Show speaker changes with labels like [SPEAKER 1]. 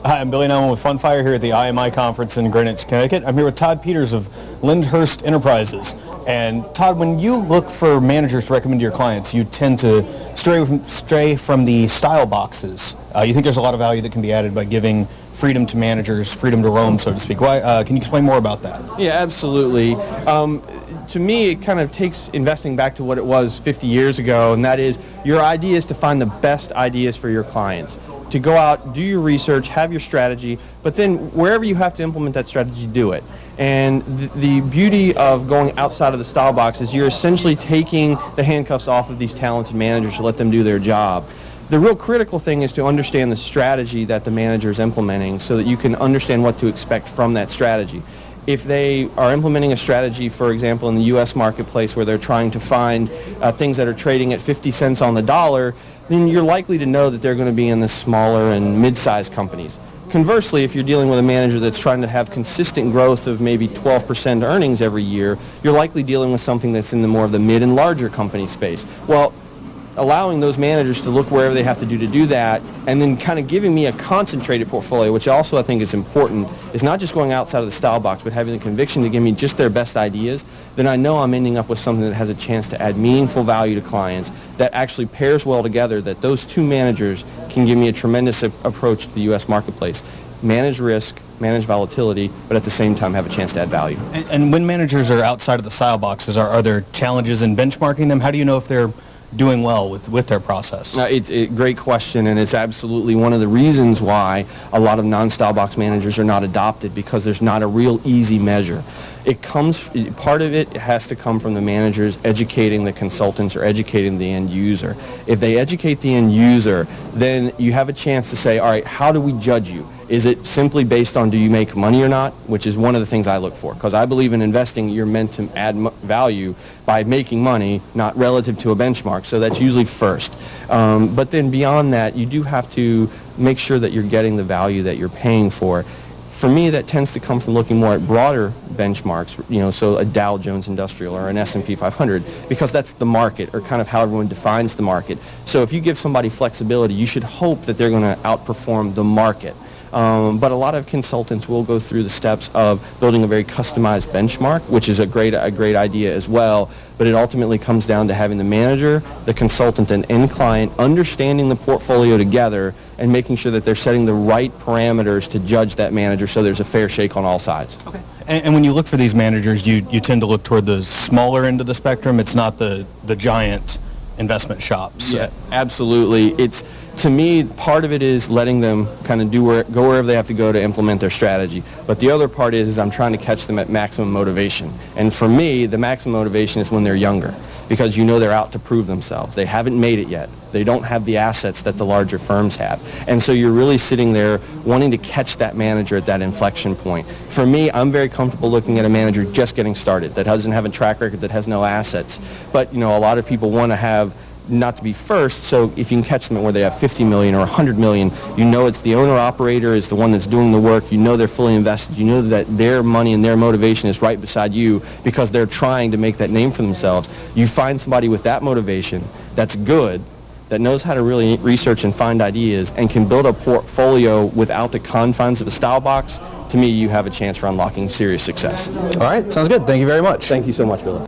[SPEAKER 1] Hi, I'm Billy Nellman with Funfire here at the IMI conference in Greenwich, Connecticut. I'm here with Todd Peters of Lyndhurst Enterprises. And Todd, when you look for managers to recommend to your clients, you tend to stray from the style boxes. You think there's a lot of value that can be added by giving freedom to managers, freedom to roam, so to speak. Why? Can you explain more about that?
[SPEAKER 2] Yeah, absolutely. To me, it kind of takes investing back to what it was 50 years ago, and that is your idea is to find the best ideas for your clients. To go out, do your research, have your strategy, but then wherever you have to implement that strategy, do it. And the beauty of going outside of the style box is you're essentially taking the handcuffs off of these talented managers to let them do their job. The real critical thing is to understand the strategy that the manager is implementing so that you can understand what to expect from that strategy. If they are implementing a strategy, for example, in the U.S. marketplace where they're trying to find things that are trading at 50 cents on the dollar, then you're likely to know that they're going to be in the smaller and mid-sized companies. Conversely, if you're dealing with a manager that's trying to have consistent growth of maybe 12% earnings every year, you're likely dealing with something that's in the more of the mid and larger company space. Well, allowing those managers to look wherever they have to do that, and then kind of giving me a concentrated portfolio, which also I think is important, is not just going outside of the style box, but having the conviction to give me just their best ideas, then I know I'm ending up with something that has a chance to add meaningful value to clients, that actually pairs well together, that those two managers can give me a tremendous approach to the U.S. marketplace. Manage risk, manage volatility, but at the same time have a chance to add value.
[SPEAKER 1] And when managers are outside of the style boxes, are there challenges in benchmarking them? How do you know if they're doing well with their process?
[SPEAKER 2] It's a great question, and it's absolutely one of the reasons why a lot of non-style box managers are not adopted, because there's not a real easy measure. Part of it has to come from the managers educating the consultants or educating the end user. If they educate the end user, then you have a chance to say, all right, how do we judge you? Is it simply based on do you make money or not, which is one of the things I look for, because I believe in investing you're meant to add value by making money, not relative to a benchmark, so that's usually first. But then beyond that, you do have to make sure that you're getting the value that you're paying for. For me, that tends to come from looking more at broader benchmarks, so a Dow Jones Industrial or an S&P 500, because that's the market, or kind of how everyone defines the market. So if you give somebody flexibility, you should hope that they're going to outperform the market. But a lot of consultants will go through the steps of building a very customized benchmark, which is a great idea as well. But it ultimately comes down to having the manager, the consultant, and end client understanding the portfolio together and making sure that they're setting the right parameters to judge that manager so there's a fair shake on all sides.
[SPEAKER 1] Okay. And when you look for these managers, you tend to look toward the smaller end of the spectrum. It's not the giant investment shops.
[SPEAKER 2] Yeah, absolutely. To me, part of it is letting them kind of go wherever they have to go to implement their strategy. But the other part is I'm trying to catch them at maximum motivation. And for me, the maximum motivation is when they're younger, because they're out to prove themselves. They haven't made it yet. They don't have the assets that the larger firms have. And so you're really sitting there wanting to catch that manager at that inflection point. For me, I'm very comfortable looking at a manager just getting started, that doesn't have a track record, that has no assets. But, a lot of people want to have not to be first, so if you can catch them at where they have 50 million or 100 million, it's the owner-operator is the one that's doing the work, they're fully invested, that their money and their motivation is right beside you because they're trying to make that name for themselves. You find somebody with that motivation that's good, that knows how to really research and find ideas and can build a portfolio without the confines of a style box. To me, you have a chance for unlocking serious success.
[SPEAKER 1] All right, sounds good. Thank you very much.
[SPEAKER 2] Thank you so much, Billy.